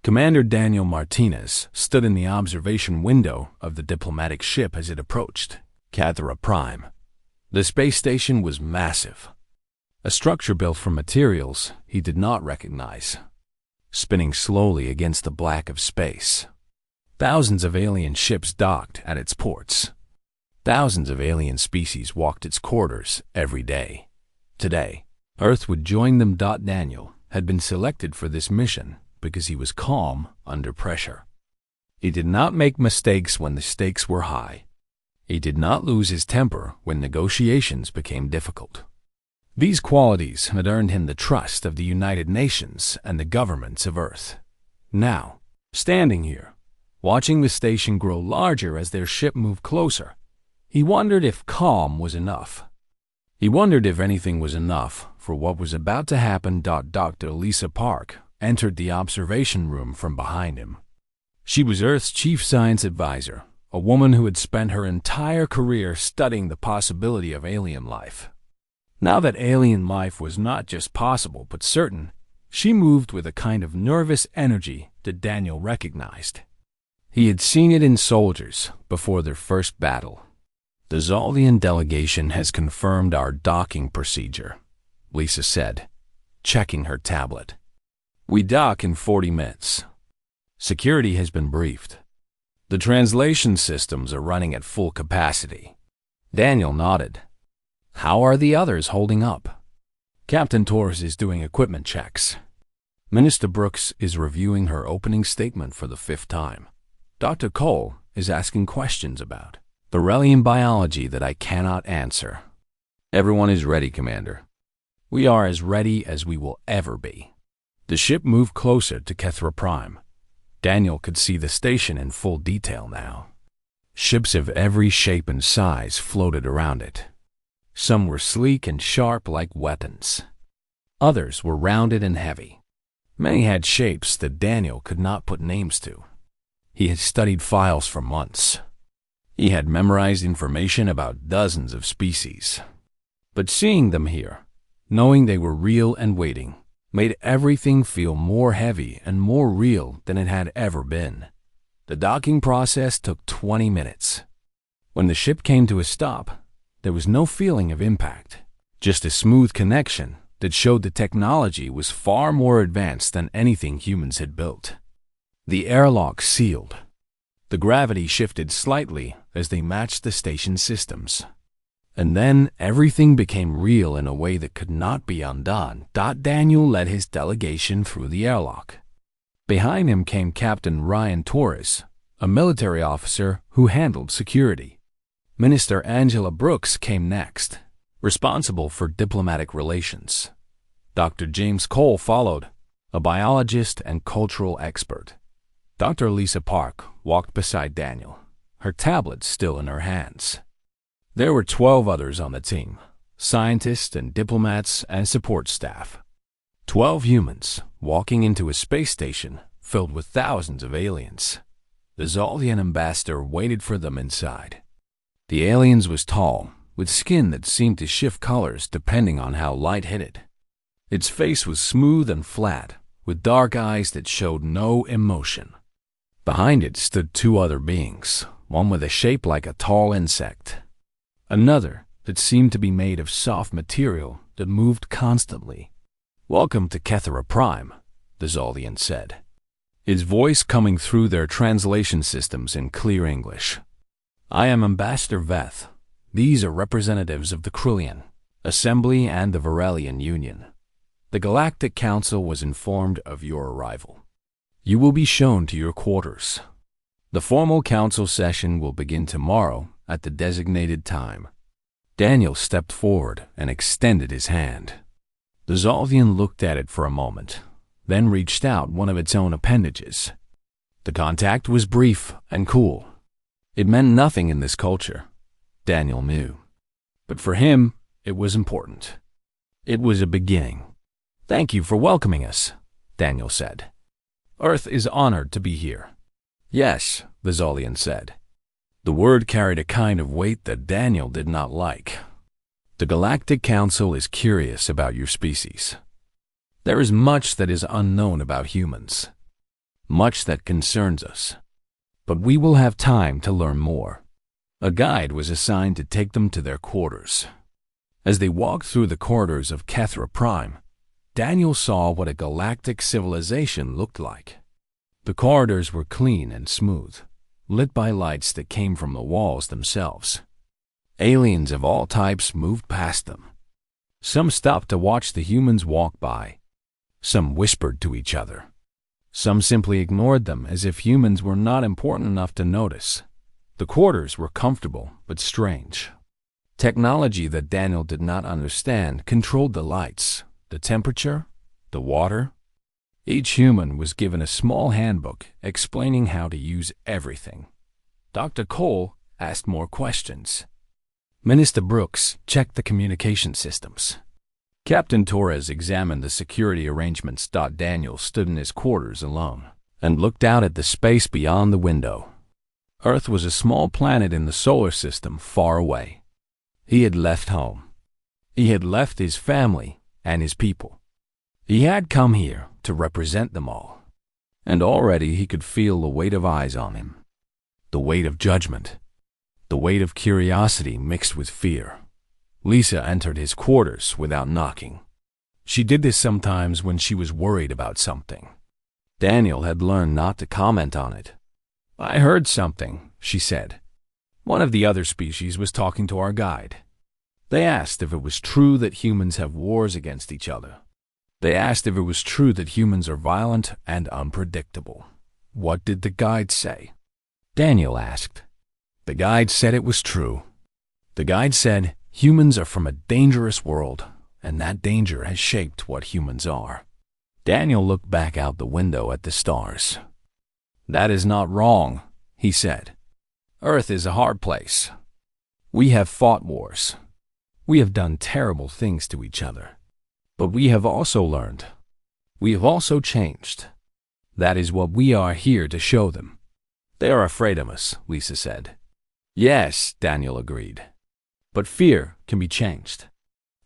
Commander Daniel Martinez stood in the observation window of the diplomatic ship as it approached Cathra Prime. The space station was massive, a structure built from materials he did not recognize, spinning slowly against the black of space. Thousands of alien ships docked at its ports. Thousands of alien species walked its corridors every day. Today, Earth would join them. Daniel had been selected for this mission because he was calm under pressure. He did not make mistakes when the stakes were high. He did not lose his temper when negotiations became difficult. These qualities had earned him the trust of the United Nations and the governments of Earth. Now, standing here, watching the station grow larger as their ship moved closer, he wondered if calm was enough. He wondered if anything was enough for what was about to happen. Dr. Lisa Park entered the observation room from behind him. She was Earth's chief science advisor, a woman who had spent her entire career studying the possibility of alien life. Now that alien life was not just possible but certain, she moved with a kind of nervous energy that Daniel recognized. He had seen it in soldiers before their first battle. The Zaldian delegation has confirmed our docking procedure, Lisa said, checking her tablet. We dock in 40 minutes. Security has been briefed. The translation systems are running at full capacity. Daniel nodded. How are the others holding up? Captain Torres is doing equipment checks. Minister Brooks is reviewing her opening statement for the 5th time. Dr. Cole is asking questions about beryllium biology that I cannot answer. Everyone is ready, Commander. We are as ready as we will ever be. The ship moved closer to Cathra Prime. Daniel could see the station in full detail now. Ships of every shape and size floated around it. Some were sleek and sharp like weapons. Others were rounded and heavy. Many had shapes that Daniel could not put names to. He had studied files for months. He had memorized information about dozens of species. But seeing them here, knowing they were real and waiting, made everything feel more heavy and more real than it had ever been. The docking process took 20 minutes. When the ship came to a stop, there was no feeling of impact, just a smooth connection that showed the technology was far more advanced than anything humans had built. The airlock sealed. The gravity shifted slightly as they matched the station systems. And then everything became real in a way that could not be undone. Daniel led his delegation through the airlock. Behind him came Captain Ryan Torres, a military officer who handled security. Minister Angela Brooks came next, responsible for diplomatic relations. Dr. James Cole followed, a biologist and cultural expert. Dr. Lisa Park walked beside Daniel, her tablet still in her hands. There were 12 others on the team, scientists and diplomats and support staff. 12 humans walking into a space station filled with thousands of aliens. The Zaldian ambassador waited for them inside. The aliens was tall, with skin that seemed to shift colors depending on how light hit it. Its face was smooth and flat, with dark eyes that showed no emotion. Behind it stood 2 other beings, one with a shape like a tall insect, another that seemed to be made of soft material that moved constantly. Welcome to Cathra Prime, the Zaldian said, his voice coming through their translation systems in clear English. I am Ambassador Veth. These are representatives of the Krillian Assembly and the Varelian Union. The Galactic Council was informed of your arrival. You will be shown to your quarters. The formal council session will begin tomorrow at the designated time. Daniel stepped forward and extended his hand. The Zaldian looked at it for a moment, then reached out one of its own appendages. The contact was brief and cool. It meant nothing in this culture, Daniel knew. But for him, it was important. It was a beginning. Thank you for welcoming us, Daniel said. Earth is honored to be here. Yes, the Zaldian said. The word carried a kind of weight that Daniel did not like. The Galactic Council is curious about your species. There is much that is unknown about humans. much that concerns us. But we will have time to learn more. A guide was assigned to take them to their quarters. As they walked through the corridors of Kethra Prime, Daniel saw what a galactic civilization looked like. The corridors were clean and smooth, lit by lights that came from the walls themselves. Aliens of all types moved past them. Some stopped to watch the humans walk by. Some whispered to each other. Some simply ignored them as if humans were not important enough to notice. The quarters were comfortable but strange. Technology that Daniel did not understand controlled the lights, the temperature, the water. Each human was given a small handbook explaining how to use everything. Dr. Cole asked more questions. Minister Brooks checked the communication systems. Captain Torres examined the security arrangements. Daniel stood in his quarters alone and looked out at the space beyond the window. Earth was a small planet in the solar system far away. He had left home. He had left his family and his people. He had come here to represent them all. And already he could feel the weight of eyes on him. The weight of judgment. The weight of curiosity mixed with fear. Lisa entered his quarters without knocking. She did this sometimes when she was worried about something. Daniel had learned not to comment on it. "I heard something," she said. "One of the other species was talking to our guide. They asked if it was true that humans have wars against each other. They asked if it was true that humans are violent and unpredictable. What did the guide say?" Daniel asked. The guide said it was true. The guide said humans are from a dangerous world, and that danger has shaped what humans are. Daniel looked back out the window at the stars. "That is not wrong," he said. "Earth is a hard place. We have fought wars. We have done terrible things to each other. But we have also learned. We have also changed. That is what we are here to show them." "They are afraid of us," Lisa said. "Yes," Daniel agreed. "But fear can be changed.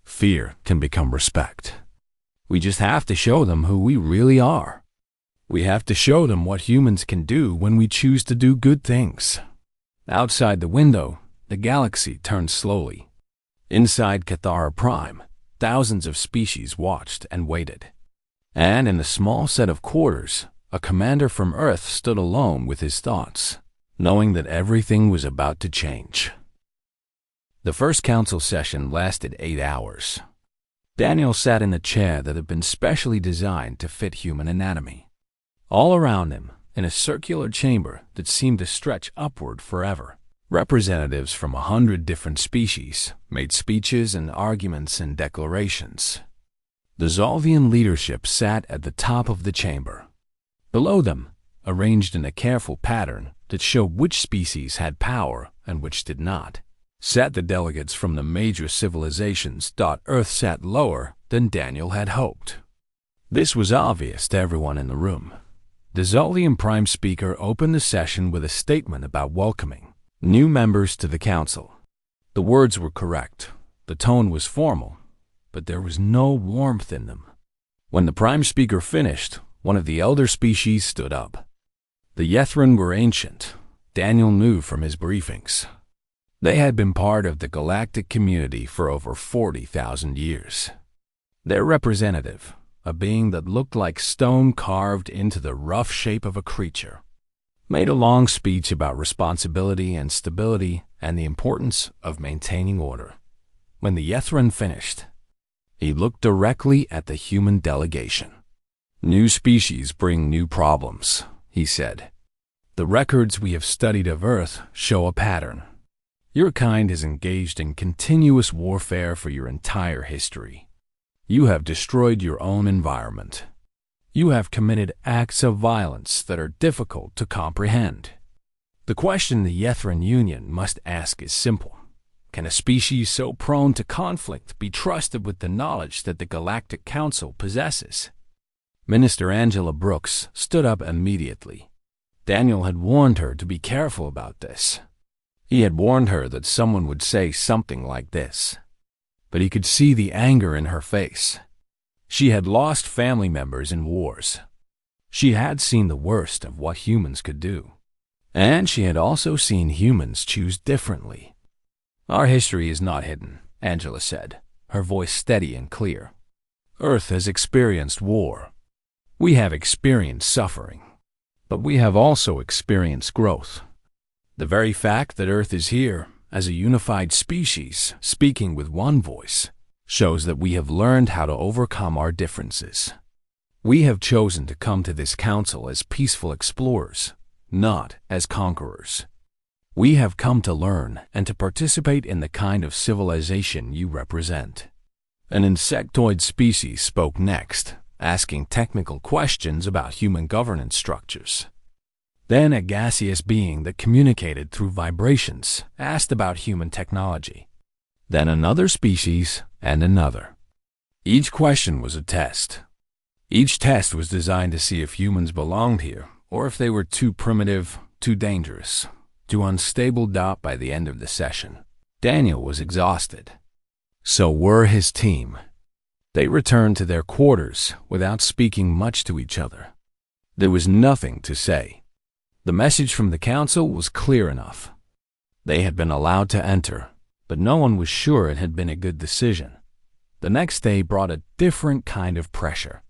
Fear can become respect. We just have to show them who we really are. We have to show them what humans can do when we choose to do good things." Outside the window, the galaxy turned slowly. Inside Kethra Prime, thousands of species watched and waited. And in the small set of quarters, a commander from Earth stood alone with his thoughts, knowing that everything was about to change. The first council session lasted 8 hours. Daniel sat in a chair that had been specially designed to fit human anatomy. All around him, in a circular chamber that seemed to stretch upward forever, representatives from 100 different species made speeches and arguments and declarations. The Zolvian leadership sat at the top of the chamber. Below them, arranged in a careful pattern that showed which species had power and which did not, sat the delegates from the major civilizations. Earth sat lower than Daniel had hoped. This was obvious to everyone in the room. The Zolvian Prime Speaker opened the session with a statement about welcoming new members to the council. The words were correct. The tone was formal, but there was no warmth in them. When the Prime Speaker finished, one of the elder species stood up. The Yethran were ancient, Daniel knew from his briefings. They had been part of the galactic community for over 40,000 years. Their representative, a being that looked like stone carved into the rough shape of a creature, made a long speech about responsibility and stability and the importance of maintaining order. When the Yethran finished, he looked directly at the human delegation. "New species bring new problems," he said. "The records we have studied of Earth show a pattern. Your kind is engaged in continuous warfare for your entire history. You have destroyed your own environment. You have committed acts of violence that are difficult to comprehend. The question the Yethran Union must ask is simple. Can a species so prone to conflict be trusted with the knowledge that the Galactic Council possesses?" Minister Angela Brooks stood up immediately. Daniel had warned her to be careful about this. He had warned her that someone would say something like this. But he could see the anger in her face. She had lost family members in wars. She had seen the worst of what humans could do. And she had also seen humans choose differently. "Our history is not hidden," Angela said, her voice steady and clear. "Earth has experienced war. We have experienced suffering. But we have also experienced growth. The very fact that Earth is here, as a unified species, speaking with one voice, shows that we have learned how to overcome our differences. We have chosen to come to this council as peaceful explorers, not as conquerors. We have come to learn and to participate in the kind of civilization you represent." An insectoid species spoke next, asking technical questions about human governance structures. Then a gaseous being that communicated through vibrations asked about human technology. Then another species and another. Each question was a test. Each test was designed to see if humans belonged here, or if they were too primitive, too dangerous, too unstable. By the end of the session, Daniel was exhausted. So were his team. They returned to their quarters without speaking much to each other. There was nothing to say. The message from the council was clear enough. They had been allowed to enter, but no one was sure it had been a good decision. The next day brought a different kind of pressure.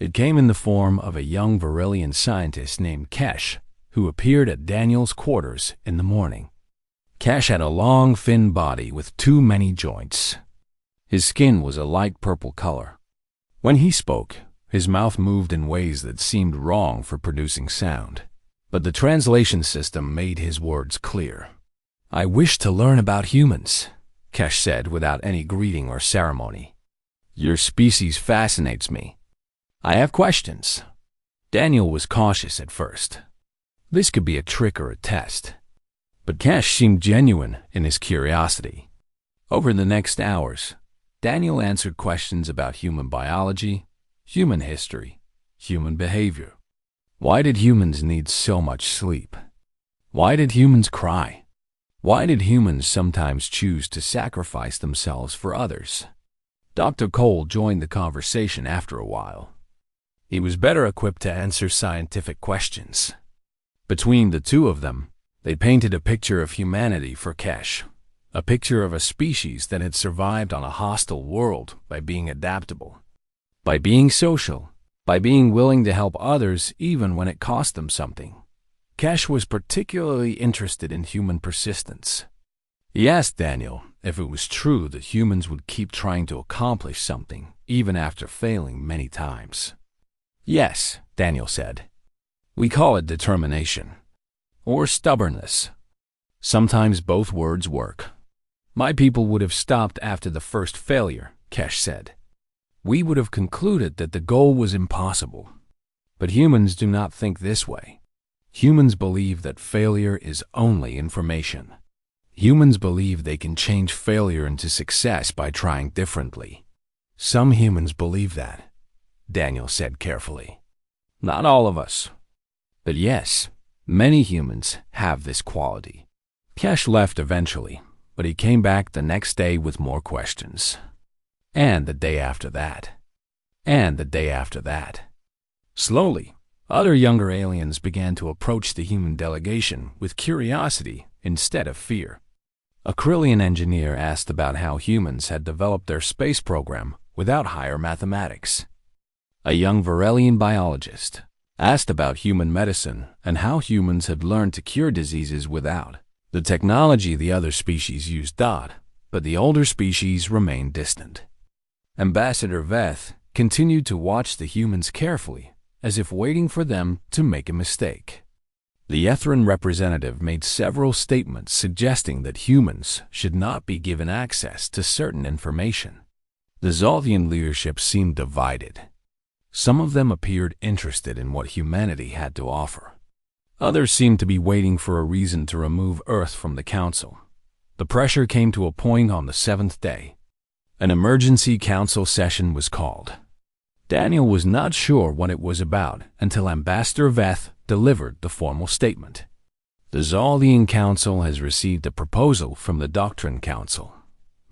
It came in the form of a young Varillian scientist named Kesh, who appeared at Daniel's quarters in the morning. Kesh had a long, thin body with too many joints. His skin was a light purple color. When he spoke, his mouth moved in ways that seemed wrong for producing sound. But the translation system made his words clear. "I wish to learn about humans," Kesh said without any greeting or ceremony. "Your species fascinates me. I have questions." Daniel was cautious at first. This could be a trick or a test. But Kesh seemed genuine in his curiosity. Over the next hours, Daniel answered questions about human biology, human history, human behavior. Why did humans need so much sleep? Why did humans cry? Why did humans sometimes choose to sacrifice themselves for others? Dr. Cole joined the conversation after a while. He was better equipped to answer scientific questions. Between the two of them, they painted a picture of humanity for Kesh, a picture of a species that had survived on a hostile world by being adaptable, by being social, by being willing to help others even when it cost them something. Kesh was particularly interested in human persistence. He asked Daniel if it was true that humans would keep trying to accomplish something even after failing many times. "Yes," Daniel said. "We call it determination, or stubbornness. Sometimes both words work. My people would have stopped after the first failure," Kesh said. "We would have concluded that the goal was impossible. But humans do not think this way. Humans believe that failure is only information. Humans believe they can change failure into success by trying differently." "Some humans believe that," Daniel said carefully. "Not all of us. But yes, many humans have this quality." Kesh left eventually, but he came back the next day with more questions. And the day after that. And the day after that. Slowly, other younger aliens began to approach the human delegation with curiosity instead of fear. A Krillian engineer asked about how humans had developed their space program without higher mathematics. A young Varelian biologist asked about human medicine and how humans had learned to cure diseases without the technology the other species used. But the older species remained distant. Ambassador Veth continued to watch the humans carefully, as if waiting for them to make a mistake. The Ethran representative made several statements suggesting that humans should not be given access to certain information. The Zolthian leadership seemed divided. Some of them appeared interested in what humanity had to offer. Others seemed to be waiting for a reason to remove Earth from the Council. The pressure came to a point on the 7th day. An emergency council session was called. Daniel was not sure what it was about until Ambassador Veth delivered the formal statement. "The Zoldian Council has received a proposal from the Doctrine Council,"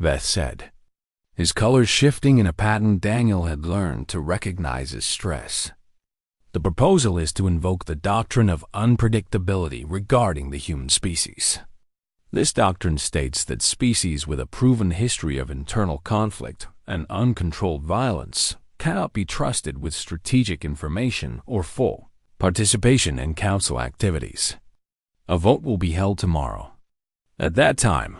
Veth said, his colors shifting in a pattern Daniel had learned to recognize as stress. The proposal is to invoke the doctrine of unpredictability regarding the human species. This doctrine states that species with a proven history of internal conflict and uncontrolled violence cannot be trusted with strategic information or full participation in council activities. A vote will be held tomorrow. At that time,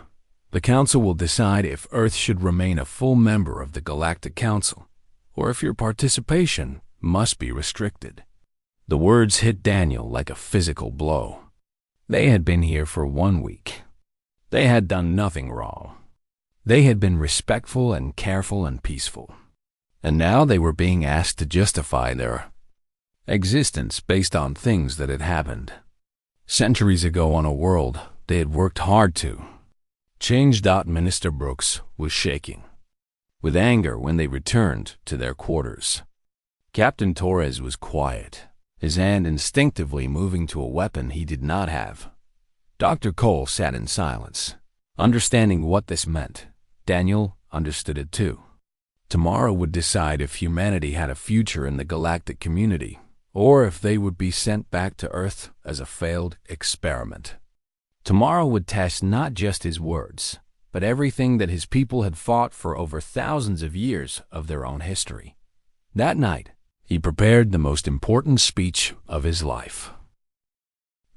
the council will decide if Earth should remain a full member of the Galactic Council, or if your participation must be restricted. The words hit Daniel like a physical blow. They had been here for 1 week. They had done nothing wrong. They had been respectful and careful and peaceful. And now they were being asked to justify their existence based on things that had happened centuries ago on a world they had worked hard to change. Minister Brooks was shaking with anger when they returned to their quarters. Captain Torres was quiet, his hand instinctively moving to a weapon he did not have. Dr. Cole sat in silence, understanding what this meant. Daniel understood it too. Tomorrow would decide if humanity had a future in the galactic community, or if they would be sent back to Earth as a failed experiment. Tomorrow would test not just his words, but everything that his people had fought for over thousands of years of their own history. That night, he prepared the most important speech of his life.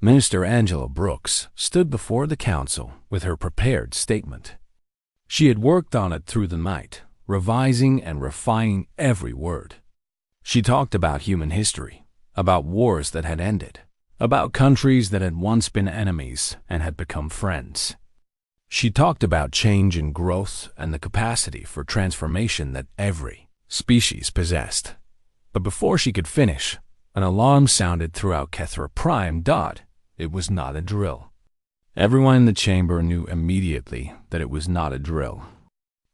Minister Angela Brooks stood before the council with her prepared statement. She had worked on it through the night, revising and refining every word. She talked about human history, about wars that had ended, about countries that had once been enemies and had become friends. She talked about change and growth and the capacity for transformation that every species possessed. But before she could finish, an alarm sounded throughout Kethra Prime. It was not a drill. Everyone in the chamber knew immediately that it was not a drill.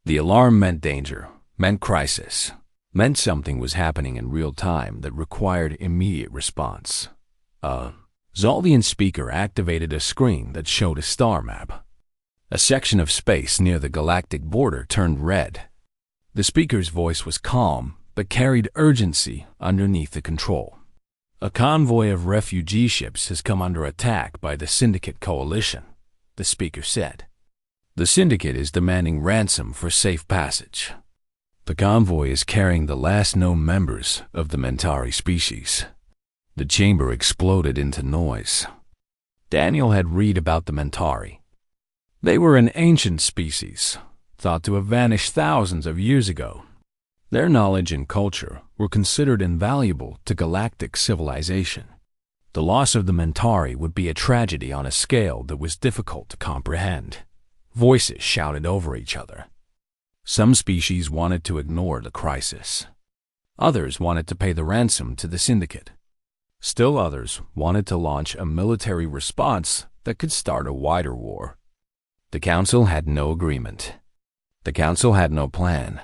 The alarm meant danger, meant crisis, meant something was happening in real time that required immediate response. A Zolvian speaker activated a screen that showed a star map. A section of space near the galactic border turned red. The speaker's voice was calm, but carried urgency underneath the control. A convoy of refugee ships has come under attack by the Syndicate Coalition, the speaker said. The Syndicate is demanding ransom for safe passage. The convoy is carrying the last known members of the Mentari species. The chamber exploded into noise. Daniel had read about the Mentari. They were an ancient species, thought to have vanished thousands of years ago. Their knowledge and culture were considered invaluable to galactic civilization. The loss of the Mentari would be a tragedy on a scale that was difficult to comprehend. Voices shouted over each other. Some species wanted to ignore the crisis. Others wanted to pay the ransom to the Syndicate. Still others wanted to launch a military response that could start a wider war. The Council had no agreement. The Council had no plan.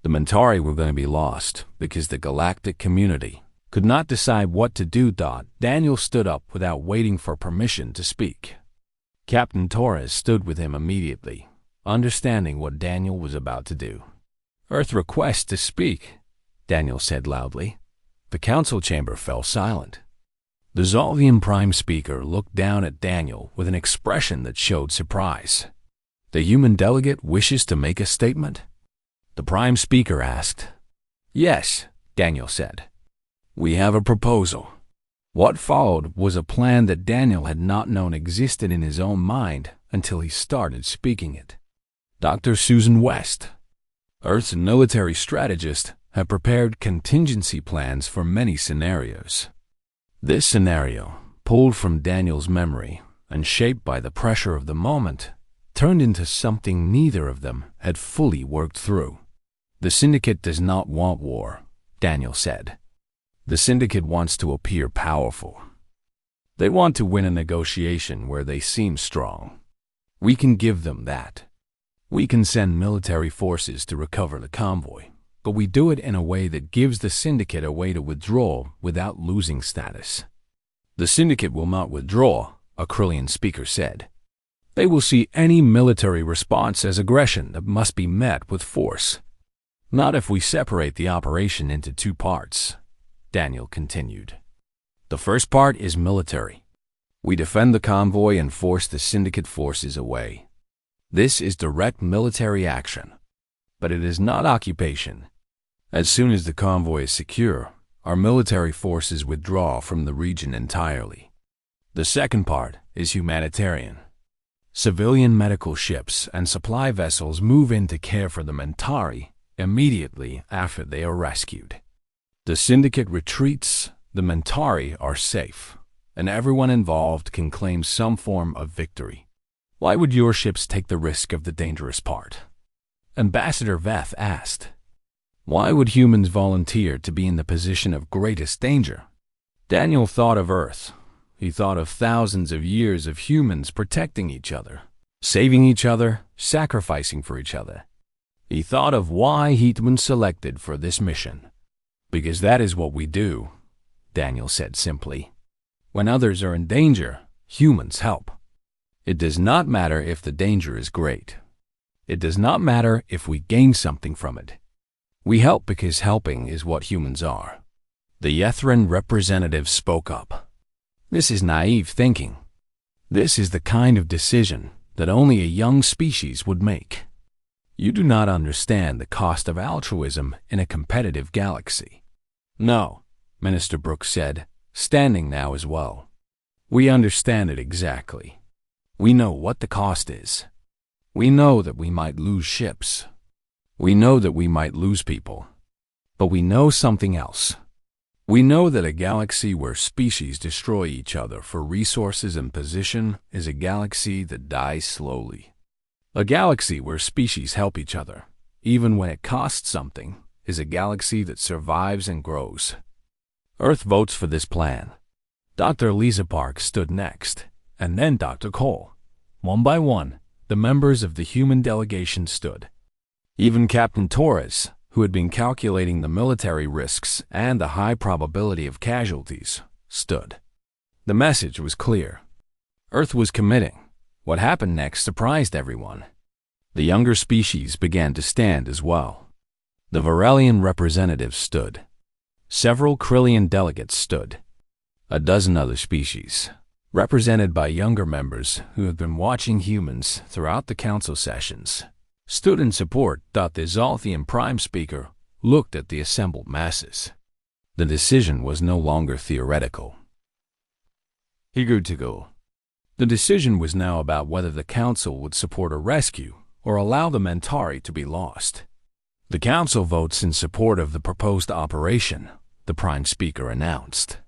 The Mentari were going to be lost because the galactic community could not decide what to do. Daniel stood up without waiting for permission to speak. Captain Torres stood with him immediately, understanding what Daniel was about to do. "Earth requests to speak," Daniel said loudly. The council chamber fell silent. The Zolvian Prime Speaker looked down at Daniel with an expression that showed surprise. "The human delegate wishes to make a statement?" The Prime Speaker asked. "Yes," Daniel said. "We have a proposal." What followed was a plan that Daniel had not known existed in his own mind until he started speaking it. Dr. Susan West, Earth's military strategist, had prepared contingency plans for many scenarios. This scenario, pulled from Daniel's memory and shaped by the pressure of the moment, turned into something neither of them had fully worked through. "The Syndicate does not want war," Daniel said. "The Syndicate wants to appear powerful. They want to win a negotiation where they seem strong. We can give them that. We can send military forces to recover the convoy, but we do it in a way that gives the Syndicate a way to withdraw without losing status." "The Syndicate will not withdraw," a Krillian speaker said. "They will see any military response as aggression that must be met with force. Not if we separate the operation into two parts." Daniel continued. The first part is military. We defend the convoy and force the syndicate forces away. This is direct military action, but it is not occupation. As soon as the convoy is secure, our military forces withdraw from the region entirely. The second part is humanitarian. Civilian medical ships and supply vessels move in to care for the Mentari immediately after they are rescued. The syndicate retreats, the Mentari are safe, and everyone involved can claim some form of victory. Why would your ships take the risk of the dangerous part? Ambassador Veth asked. Why would humans volunteer to be in the position of greatest danger? Daniel thought of Earth. He thought of thousands of years of humans protecting each other, saving each other, sacrificing for each other. He thought of why he'd been selected for this mission. Because that is what we do, Daniel said simply. When others are in danger, humans help. It does not matter if the danger is great. It does not matter if we gain something from it. We help because helping is what humans are. The Yethran representative spoke up. This is naive thinking. This is the kind of decision that only a young species would make. You do not understand the cost of altruism in a competitive galaxy. No, Minister Brooks said, standing now as well. We understand it exactly. We know what the cost is. We know that we might lose ships. We know that we might lose people. But we know something else. We know that a galaxy where species destroy each other for resources and position is a galaxy that dies slowly. A galaxy where species help each other, even when it costs something, is a galaxy that survives and grows. Earth votes for this plan. Dr. Lisa Park stood next, and then Dr. Cole. One by one, the members of the human delegation stood. Even Captain Torres, who had been calculating the military risks and the high probability of casualties, stood. The message was clear. Earth was committing. What happened next surprised everyone. The younger species began to stand as well. The Varelian representatives stood. Several Krillian delegates stood. A dozen other species, represented by younger members who had been watching humans throughout the council sessions, stood in support. The Zolthian Prime Speaker looked at the assembled masses. The decision was no longer theoretical. He grew to go. The decision was now about whether the Council would support a rescue or allow the Mentari to be lost. The Council votes in support of the proposed operation, the Prime Speaker announced,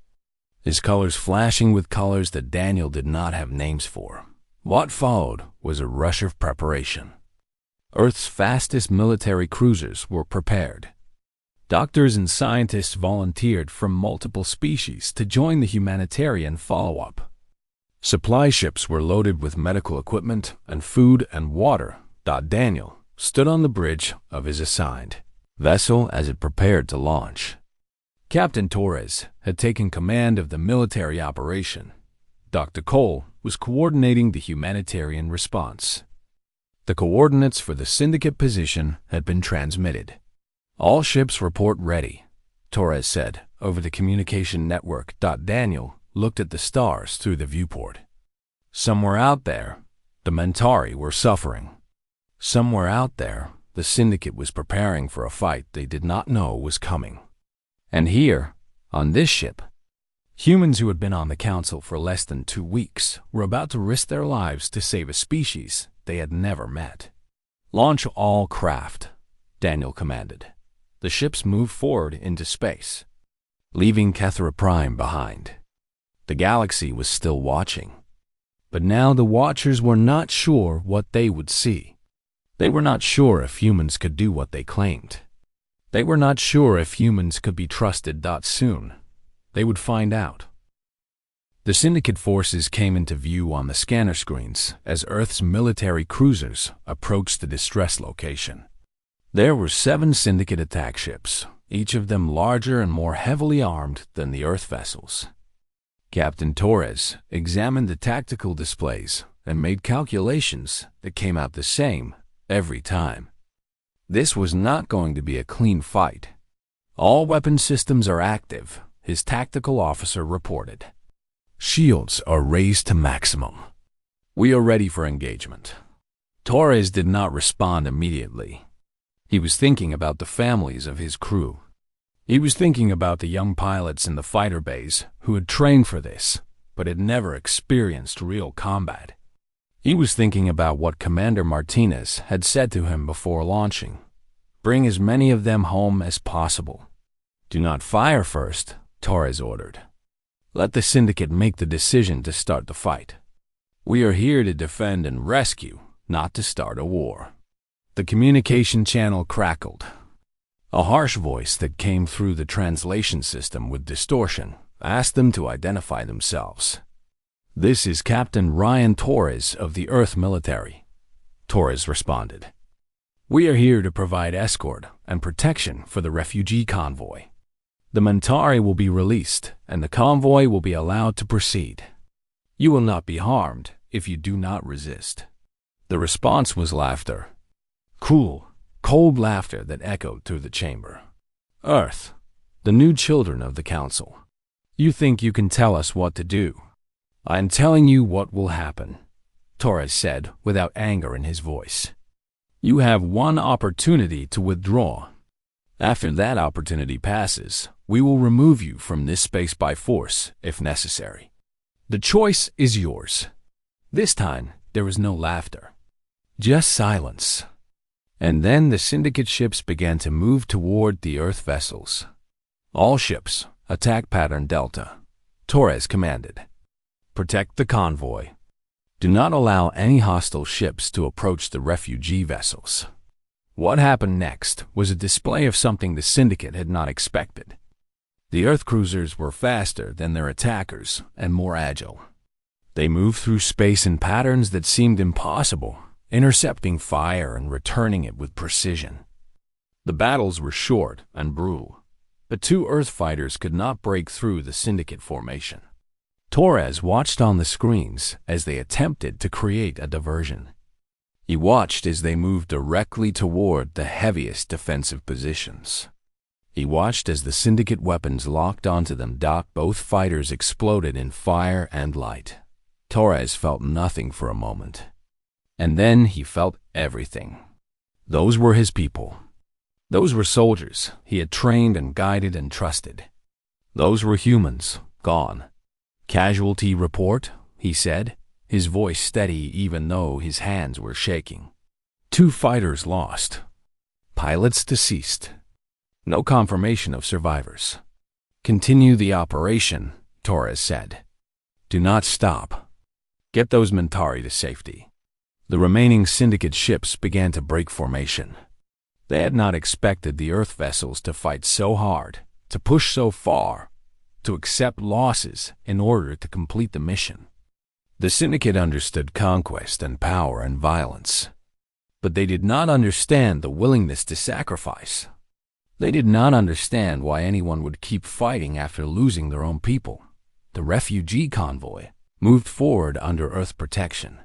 his colors flashing with colors that Daniel did not have names for. What followed was a rush of preparation. Earth's fastest military cruisers were prepared. Doctors and scientists volunteered from multiple species to join the humanitarian follow-up. Supply ships were loaded with medical equipment and food and water. Daniel stood on the bridge of his assigned vessel as it prepared to launch. Captain Torres had taken command of the military operation. Dr. Cole was coordinating the humanitarian response. The coordinates for the syndicate position had been transmitted. All ships report ready, Torres said over the communication network. Daniel looked at the stars through the viewport. Somewhere out there, the Mentari were suffering. Somewhere out there, the syndicate was preparing for a fight they did not know was coming. And here, on this ship, humans who had been on the council for less than 2 weeks were about to risk their lives to save a species they had never met. Launch all craft, Daniel commanded. The ships moved forward into space, leaving Kethra Prime behind. The galaxy was still watching. But now the watchers were not sure what they would see. They were not sure if humans could do what they claimed. They were not sure if humans could be trusted. Soon, they would find out. The syndicate forces came into view on the scanner screens as Earth's military cruisers approached the distress location. There were 7 syndicate attack ships, each of them larger and more heavily armed than the Earth vessels. Captain Torres examined the tactical displays and made calculations that came out the same every time. This was not going to be a clean fight. All weapon systems are active, his tactical officer reported. Shields are raised to maximum. We are ready for engagement. Torres did not respond immediately. He was thinking about the families of his crew. He was thinking about the young pilots in the fighter bays who had trained for this, but had never experienced real combat. He was thinking about what Commander Martinez had said to him before launching. Bring as many of them home as possible. Do not fire first, Torres ordered. Let the syndicate make the decision to start the fight. We are here to defend and rescue, not to start a war. The communication channel crackled. A harsh voice that came through the translation system with distortion asked them to identify themselves. This is Captain Ryan Torres of the Earth Military, Torres responded. We are here to provide escort and protection for the refugee convoy. The Mentari will be released and the convoy will be allowed to proceed. You will not be harmed if you do not resist. The response was laughter. Cool, cold laughter that echoed through the chamber. Earth, the new children of the Council. You think you can tell us what to do? I am telling you what will happen, Torres said without anger in his voice. You have one opportunity to withdraw. After that opportunity passes, we will remove you from this space by force, if necessary. The choice is yours. This time, there was no laughter. Just silence. And then the syndicate ships began to move toward the Earth vessels. All ships, attack pattern Delta, Torres commanded. Protect the convoy. Do not allow any hostile ships to approach the refugee vessels. What happened next was a display of something the syndicate had not expected. The Earth cruisers were faster than their attackers and more agile. They moved through space in patterns that seemed impossible, intercepting fire and returning it with precision. The battles were short and brutal. The two Earth fighters could not break through the syndicate formation. Torres watched on the screens as they attempted to create a diversion. He watched as they moved directly toward the heaviest defensive positions. He watched as the syndicate weapons locked onto them. Both fighters exploded in fire and light. Torres felt nothing for a moment. And then he felt everything. Those were his people. Those were soldiers he had trained and guided and trusted. Those were humans, gone. Casualty report, he said, his voice steady even though his hands were shaking. 2 fighters lost. Pilots deceased. No confirmation of survivors. Continue the operation, Torres said. Do not stop. Get those Mentari to safety. The remaining syndicate ships began to break formation. They had not expected the Earth vessels to fight so hard, to push so far, to accept losses in order to complete the mission. The syndicate understood conquest and power and violence, but they did not understand the willingness to sacrifice. They did not understand why anyone would keep fighting after losing their own people. The refugee convoy moved forward under Earth protection.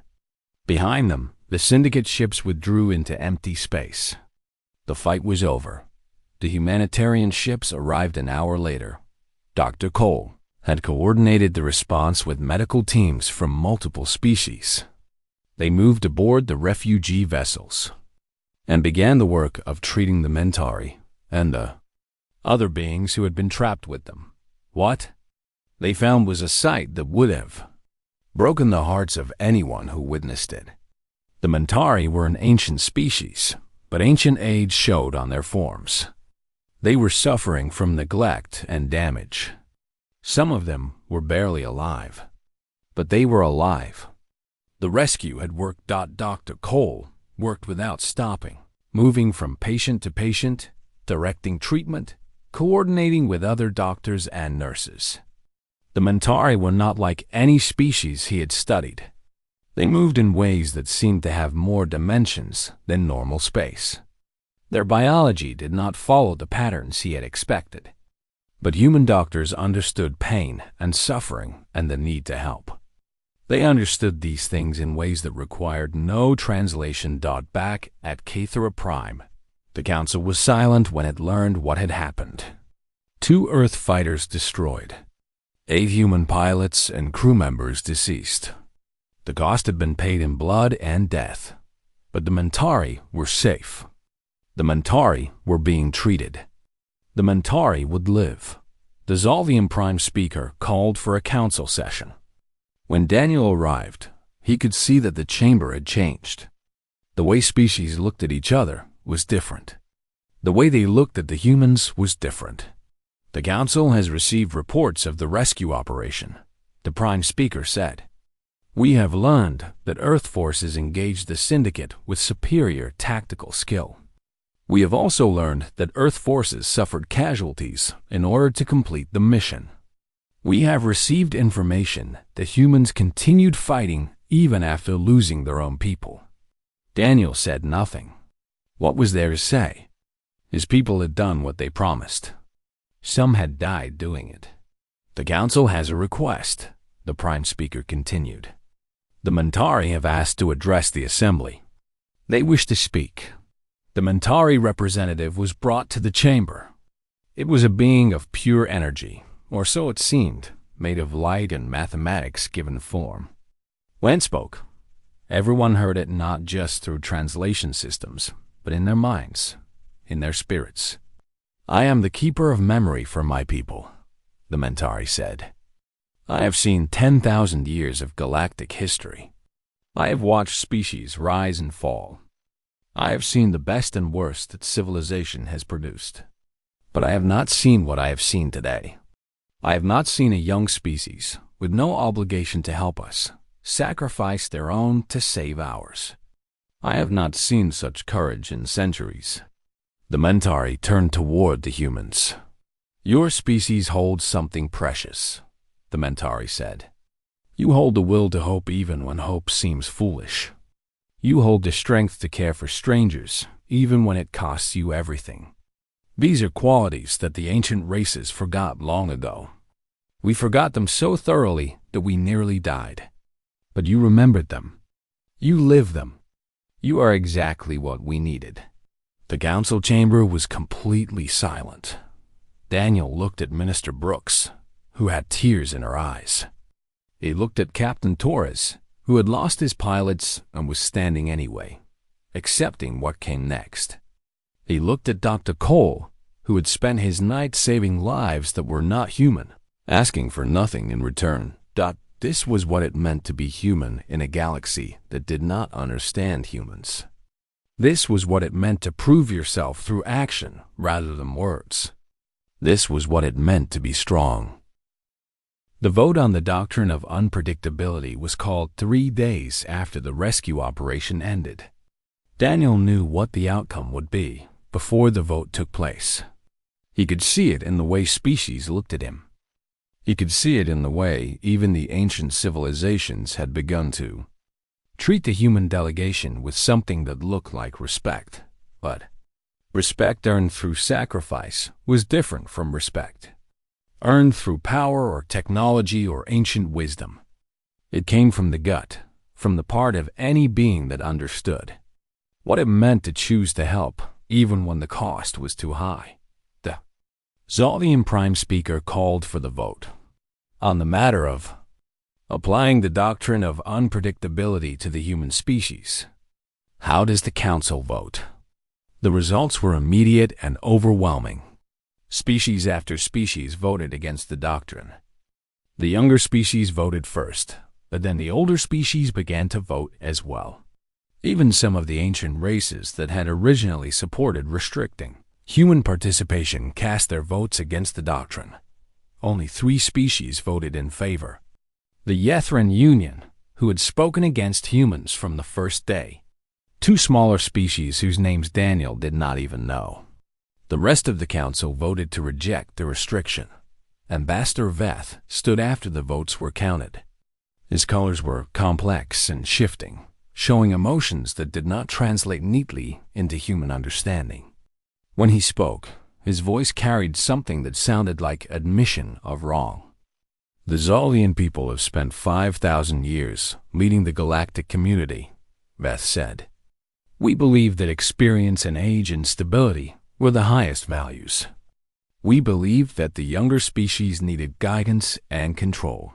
Behind them, the syndicate ships withdrew into empty space. The fight was over. The humanitarian ships arrived an hour later. Dr. Cole had coordinated the response with medical teams from multiple species. They moved aboard the refugee vessels and began the work of treating the Mentari and the other beings who had been trapped with them. What they found was a sight that would have broken the hearts of anyone who witnessed it. The Mentari were an ancient species, but ancient age showed on their forms. They were suffering from neglect and damage. Some of them were barely alive, but they were alive. The rescue had worked. Dr. Cole worked without stopping, moving from patient to patient, directing treatment, coordinating with other doctors and nurses. The Mentari were not like any species he had studied. They moved in ways that seemed to have more dimensions than normal space. Their biology did not follow the patterns he had expected. But human doctors understood pain and suffering and the need to help. They understood these things in ways that required no translation. Back at Cathera Prime, the Council was silent when it learned what had happened. 2 Earth fighters destroyed. 8 human pilots and crew members deceased. The cost had been paid in blood and death. But the Mentari were safe. The Mentari were being treated. The Mentari would live. The Zolvian Prime Speaker called for a council session. When Daniel arrived, he could see that the chamber had changed. The way species looked at each other was different. The way they looked at the humans was different. The council has received reports of the rescue operation, the Prime Speaker said. We have learned that Earth forces engaged the Syndicate with superior tactical skill. We have also learned that Earth forces suffered casualties in order to complete the mission. We have received information that humans continued fighting even after losing their own people. Daniel said nothing. What was there to say? His people had done what they promised. Some had died doing it. The council has a request, the Prime Speaker continued. The Mentari have asked to address the assembly. They wish to speak. The Mentari representative was brought to the chamber. It was a being of pure energy, or so it seemed, made of light and mathematics given form. When it spoke, everyone heard it not just through translation systems, but in their minds, in their spirits. I am the keeper of memory for my people, the Mentari said. I have seen 10,000 years of galactic history. I have watched species rise and fall. I have seen the best and worst that civilization has produced. But I have not seen what I have seen today. I have not seen a young species, with no obligation to help us, sacrifice their own to save ours. I have not seen such courage in centuries. The Mentari turned toward the humans. Your species holds something precious, the Mentari said. You hold the will to hope even when hope seems foolish. You hold the strength to care for strangers, even when it costs you everything. These are qualities that the ancient races forgot long ago. We forgot them so thoroughly that we nearly died. But you remembered them. You lived them. You are exactly what we needed. The council chamber was completely silent. Daniel looked at Minister Brooks, who had tears in her eyes. He looked at Captain Torres, who had lost his pilots and was standing anyway, accepting what came next. He looked at Dr. Cole, who had spent his night saving lives that were not human, asking for nothing in return. This was what it meant to be human in a galaxy that did not understand humans. This was what it meant to prove yourself through action rather than words. This was what it meant to be strong. The vote on the doctrine of unpredictability was called 3 days after the rescue operation ended. Daniel knew what the outcome would be before the vote took place. He could see it in the way species looked at him. He could see it in the way even the ancient civilizations had begun to treat the human delegation with something that looked like respect. But respect earned through sacrifice was different from respect earned through power or technology or ancient wisdom. It came from the gut, from the part of any being that understood what it meant to choose to help, even when the cost was too high. The Zolvian Prime Speaker called for the vote on the matter of applying the doctrine of unpredictability to the human species. How does the council vote? The results were immediate and overwhelming. Species after species voted against the doctrine. The younger species voted first, but then the older species began to vote as well. Even some of the ancient races that had originally supported restricting human participation cast their votes against the doctrine. Only 3 species voted in favor. The Yethran Union, who had spoken against humans from the first day. 2 smaller species whose names Daniel did not even know. The rest of the council voted to reject the restriction. Ambassador Veth stood after the votes were counted. His colors were complex and shifting, showing emotions that did not translate neatly into human understanding. When he spoke, his voice carried something that sounded like admission of wrong. The Zolvian people have spent 5,000 years leading the galactic community, Veth said. We believe that experience and age and stability were the highest values. We believed that the younger species needed guidance and control.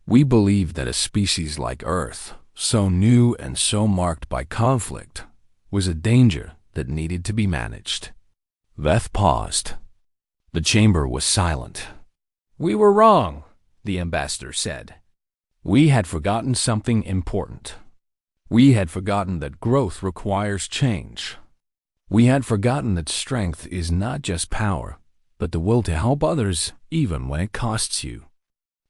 We believed that a species like Earth, so new and so marked by conflict, was a danger that needed to be managed. Veth paused. The chamber was silent. "We were wrong," the ambassador said. "We had forgotten something important. We had forgotten that growth requires change. We had forgotten that strength is not just power, but the will to help others even when it costs you.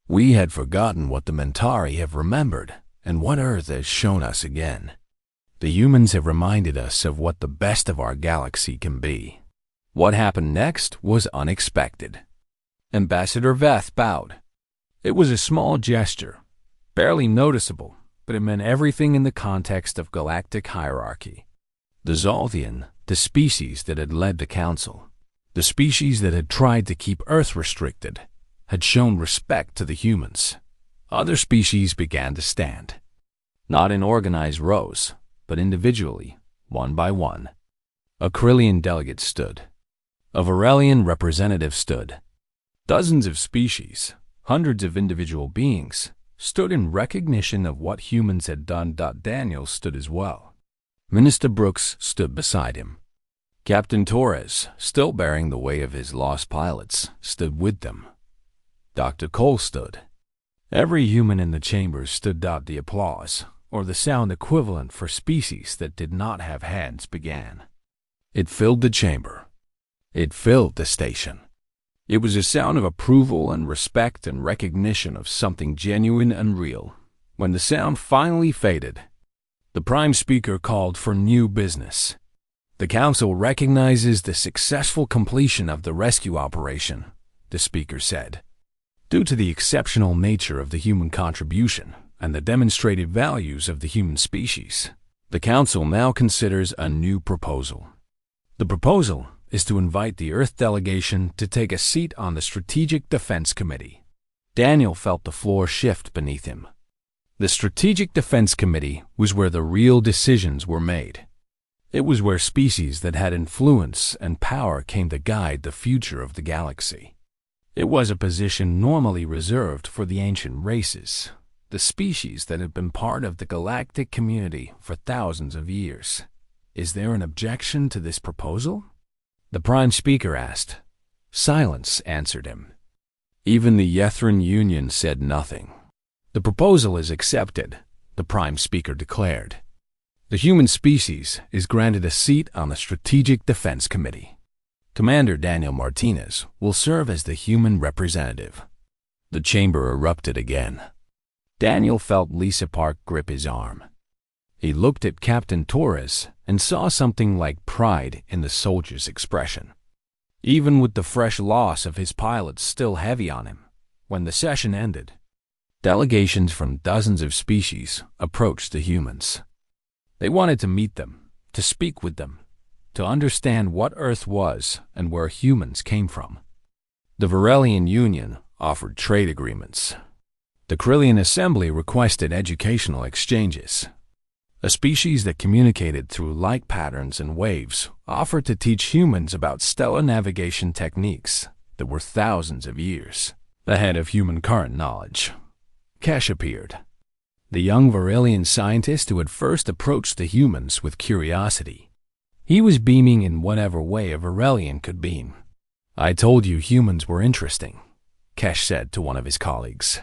We had forgotten what the Mentari have remembered and what Earth has shown us again. The humans have reminded us of what the best of our galaxy can be." What happened next was unexpected. Ambassador Veth bowed. It was a small gesture, barely noticeable, but it meant everything in the context of galactic hierarchy. The Zolthian, the species that had led the council, the species that had tried to keep Earth restricted, had shown respect to the humans. Other species began to stand, not in organized rows, but individually, one by one. A Corellian delegate stood. A Varelian representative stood. Dozens of species, hundreds of individual beings, stood in recognition of what humans had done. Daniel stood as well. Minister Brooks stood beside him. Captain Torres, still bearing the weight of his lost pilots, stood with them. Dr. Cole stood. Every human in the chamber stood. The applause, or the sound equivalent for species that did not have hands, began. It filled the chamber. It filled the station. It was a sound of approval and respect and recognition of something genuine and real. When the sound finally faded, the Prime Speaker called for new business. "The Council recognizes the successful completion of the rescue operation," the Speaker said. "Due to the exceptional nature of the human contribution and the demonstrated values of the human species, the Council now considers a new proposal. The proposal is to invite the Earth delegation to take a seat on the Strategic Defense Committee." Daniel felt the floor shift beneath him. The Strategic Defense Committee was where the real decisions were made. It was where species that had influence and power came to guide the future of the galaxy. It was a position normally reserved for the ancient races, the species that had been part of the galactic community for thousands of years. "Is there an objection to this proposal?" the Prime Speaker asked. Silence answered him. Even the Yethran Union said nothing. "The proposal is accepted," the Prime Speaker declared. "The human species is granted a seat on the Strategic Defense Committee. Commander Daniel Martinez will serve as the human representative." The chamber erupted again. Daniel felt Lisa Park grip his arm. He looked at Captain Torres and saw something like pride in the soldier's expression. Even with the fresh loss of his pilots still heavy on him, when the session ended, delegations from dozens of species approached the humans. They wanted to meet them, to speak with them, to understand what Earth was and where humans came from. The Varelian Union offered trade agreements. The Corellian Assembly requested educational exchanges. A species that communicated through light patterns and waves offered to teach humans about stellar navigation techniques that were thousands of years ahead of human current knowledge. Kesh appeared, the young Varelian scientist who had first approached the humans with curiosity. He was beaming in whatever way a Varelian could beam. "I told you humans were interesting," Kesh said to one of his colleagues.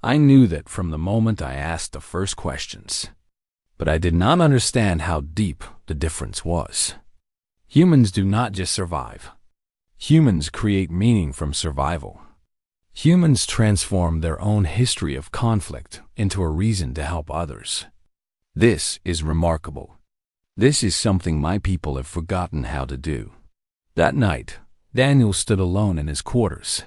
"I knew that from the moment I asked the first questions. But I did not understand how deep the difference was. Humans do not just survive. Humans create meaning from survival. Humans transform their own history of conflict into a reason to help others. This is remarkable. This is something my people have forgotten how to do." That night, Daniel stood alone in his quarters.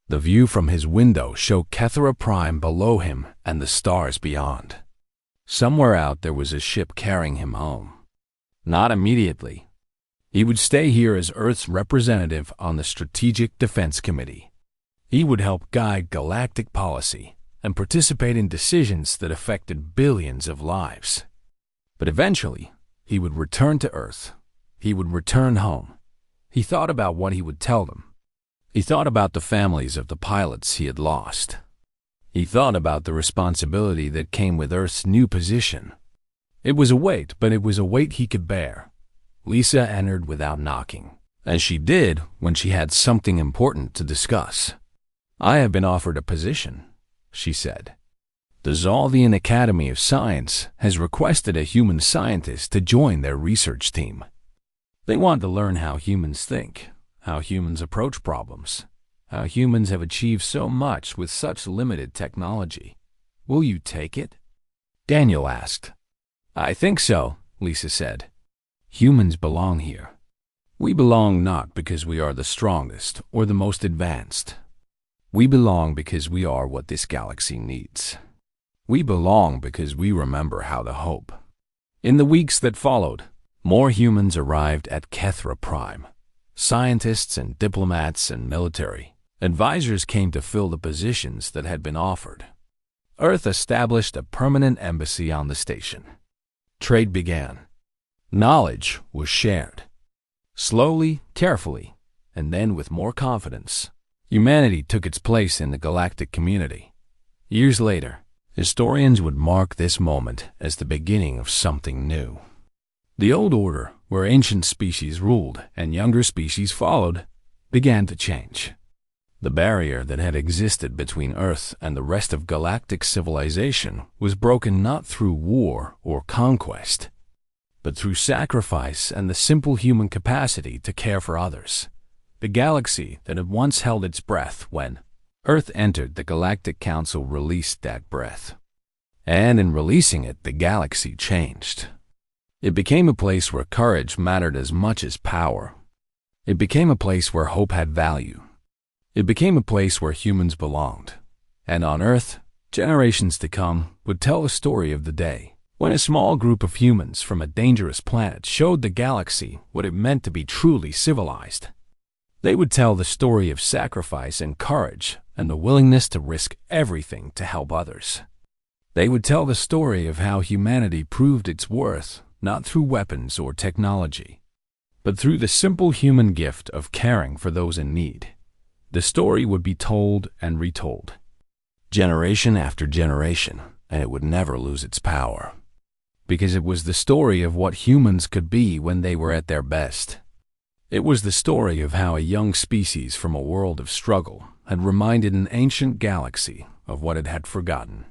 The view from his window showed Kethera Prime below him and the stars beyond. Somewhere out there was a ship carrying him home. Not immediately. He would stay here as Earth's representative on the Strategic Defense Committee. He would help guide galactic policy and participate in decisions that affected billions of lives. But eventually, he would return to Earth. He would return home. He thought about what he would tell them, He thought about the families of the pilots he had lost. He thought about the responsibility that came with Earth's new position. It was a weight, but it was a weight he could bear. Lisa entered without knocking, as she did when she had something important to discuss. "I have been offered a position," she said. "The Zaldian Academy of Science has requested a human scientist to join their research team. They want to learn how humans think, how humans approach problems, how humans have achieved so much with such limited technology. Will you take it?" Daniel asked. "I think so," Lisa said. "Humans belong here. We belong not because we are the strongest or the most advanced. We belong because we are what this galaxy needs. We belong because we remember how to hope." In the weeks that followed, more humans arrived at Kethra Prime. Scientists and diplomats and military advisors came to fill the positions that had been offered. Earth established a permanent embassy on the station. Trade began. Knowledge was shared. Slowly, carefully, and then with more confidence, humanity took its place in the galactic community. Years later, historians would mark this moment as the beginning of something new. The old order, where ancient species ruled and younger species followed, began to change. The barrier that had existed between Earth and the rest of galactic civilization was broken not through war or conquest, but through sacrifice and the simple human capacity to care for others. The galaxy that had once held its breath when Earth entered the Galactic Council released that breath. And in releasing it, the galaxy changed. It became a place where courage mattered as much as power. It became a place where hope had value. It became a place where humans belonged. And on Earth, generations to come would tell the story of the day when a small group of humans from a dangerous planet showed the galaxy what it meant to be truly civilized. They would tell the story of sacrifice and courage and the willingness to risk everything to help others. They would tell the story of how humanity proved its worth not through weapons or technology, but through the simple human gift of caring for those in need. The story would be told and retold, generation after generation, and it would never lose its power. Because it was the story of what humans could be when they were at their best. It was the story of how a young species from a world of struggle had reminded an ancient galaxy of what it had forgotten.